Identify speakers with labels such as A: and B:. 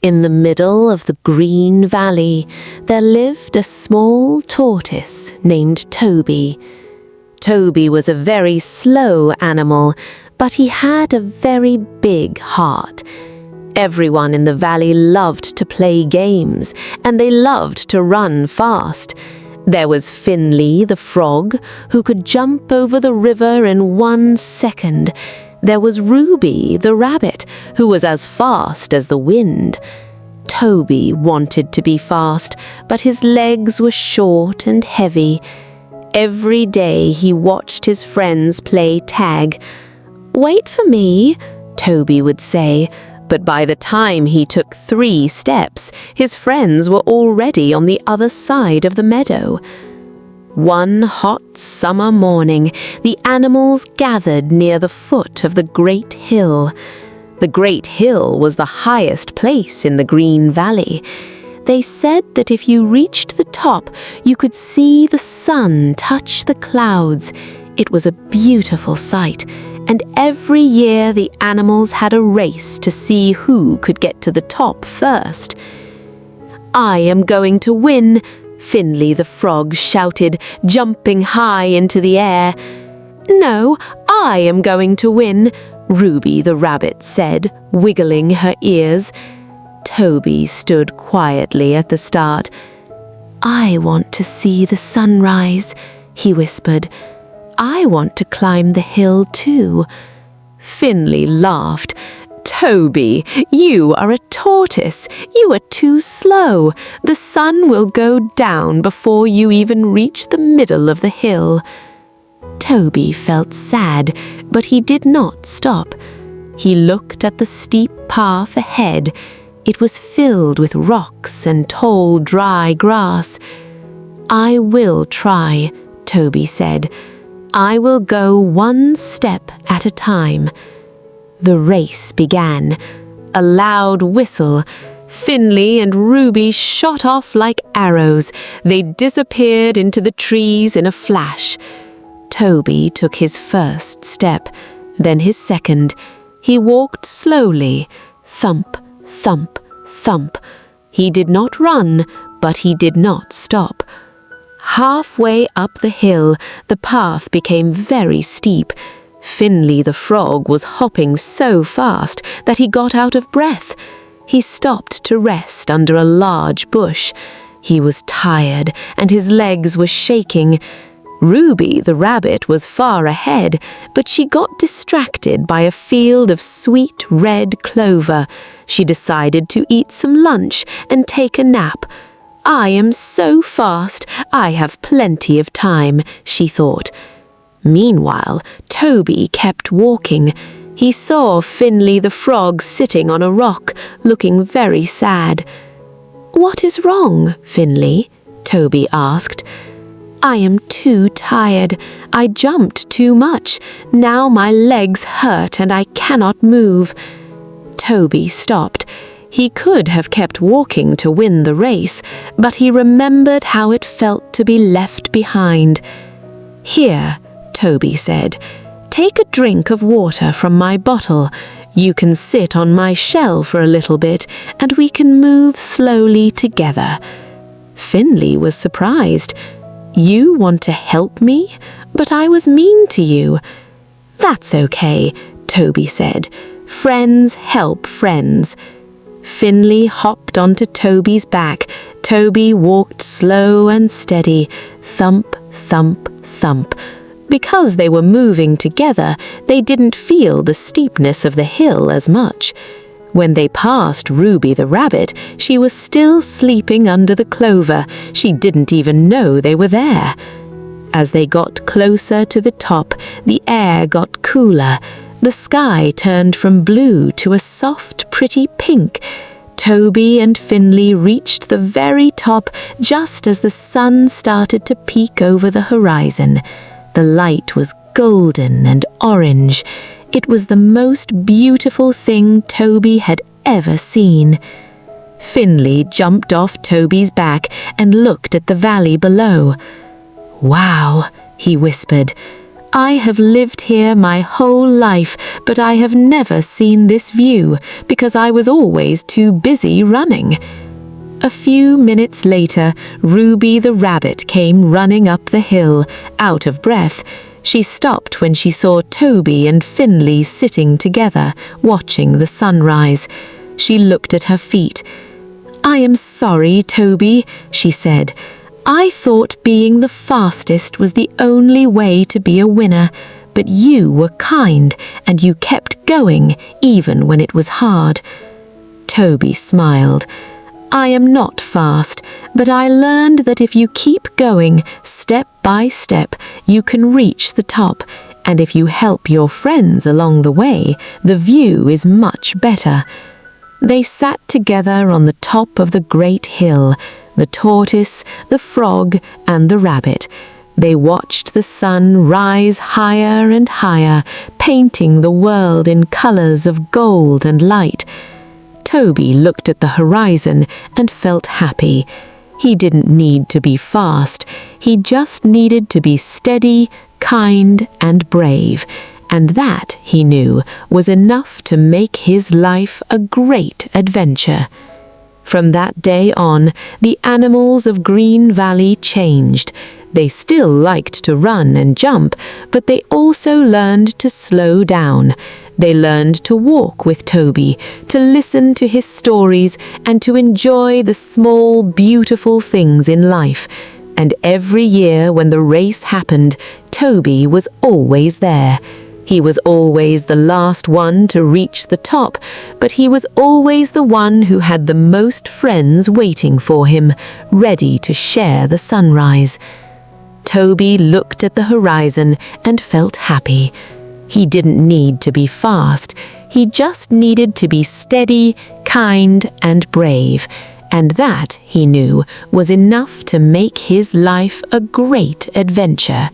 A: In the middle of the green valley, there lived a small tortoise named Toby. Toby was a very slow animal, but he had a very big heart. Everyone in the valley loved to play games, and they loved to run fast. There was Finley the frog, who could jump over the river in 1 second. There was Ruby the rabbit, who was as fast as the wind. Toby wanted to be fast, but his legs were short and heavy. Every day he watched his friends play tag. "Wait for me," Toby would say, but by the time he took 3 steps, his friends were already on the other side of the meadow. One hot summer morning, the animals gathered near the foot of the great hill. The great hill was the highest place in the Green Valley. They said that if you reached the top, you could see the sun touch the clouds. It was a beautiful sight, and every year the animals had a race to see who could get to the top first. "I am going to win," Finley the frog shouted, jumping high into the air. "No, I am going to win," Ruby the rabbit said, wiggling her ears. Toby stood quietly at the start. "I want to see the sunrise," he whispered. "I want to climb the hill too." Finley laughed. "Toby, you are a tortoise. You are too slow. The sun will go down before you even reach the middle of the hill." Toby felt sad, but he did not stop. He looked at the steep path ahead. It was filled with rocks and tall, dry grass. "I will try," Toby said. "I will go 1 step at a time." The race began. A loud whistle. Finley and Ruby shot off like arrows. They disappeared into the trees in a flash. Toby took his first step, then his second. He walked slowly, thump, thump, thump. He did not run, but he did not stop. Halfway up the hill, the path became very steep. Finley the frog was hopping so fast that he got out of breath. He stopped to rest under a large bush. He was tired and his legs were shaking. Ruby the rabbit was far ahead, but she got distracted by a field of sweet red clover. She decided to eat some lunch and take a nap. "I am so fast, I have plenty of time," she thought. Meanwhile, Toby kept walking. He saw Finley the frog sitting on a rock, looking very sad. "What is wrong, Finley?" Toby asked. "I am too tired. I jumped too much. Now my legs hurt and I cannot move." Toby stopped. He could have kept walking to win the race, but he remembered how it felt to be left behind. "Here," Toby said, "take a drink of water from my bottle. You can sit on my shell for a little bit, and we can move slowly together." Finley was surprised. "You want to help me? But I was mean to you." "That's okay," Toby said. "Friends help friends." Finley hopped onto Toby's back. Toby walked slow and steady, thump, thump, thump. Because they were moving together, they didn't feel the steepness of the hill as much. When they passed Ruby the rabbit, she was still sleeping under the clover. She didn't even know they were there. As they got closer to the top, the air got cooler. The sky turned from blue to a soft, pretty pink. Toby and Finley reached the very top just as the sun started to peek over the horizon. The light was golden and orange. It was the most beautiful thing Toby had ever seen. Finley jumped off Toby's back and looked at the valley below. "Wow," he whispered. I have lived here my whole life, but I have never seen this view because I was always too busy running." A few minutes later, Ruby the rabbit came running up the hill, out of breath. She stopped when she saw Toby and Finley sitting together, watching the sunrise. She looked at her feet. "I am sorry, Toby," she said. "I thought being the fastest was the only way to be a winner, but you were kind and you kept going even when it was hard." Toby smiled. "I am not fast, but I learned that if you keep going step by step, you can reach the top, and if you help your friends along the way, the view is much better." They sat together on the top of the great hill, the tortoise, the frog, and the rabbit. They watched the sun rise higher and higher, painting the world in colors of gold and light. Toby looked at the horizon and felt happy. He didn't need to be fast. He just needed to be steady, kind, and brave. And that, he knew, was enough to make his life a great adventure. From that day on, the animals of Green Valley changed. They still liked to run and jump, but they also learned to slow down. They learned to walk with Toby, to listen to his stories, and to enjoy the small, beautiful things in life. And every year when the race happened, Toby was always there. He was always the last one to reach the top, but he was always the one who had the most friends waiting for him, ready to share the sunrise. Toby looked at the horizon and felt happy. He didn't need to be fast. He just needed to be steady, kind, and brave. And that, he knew, was enough to make his life a great adventure.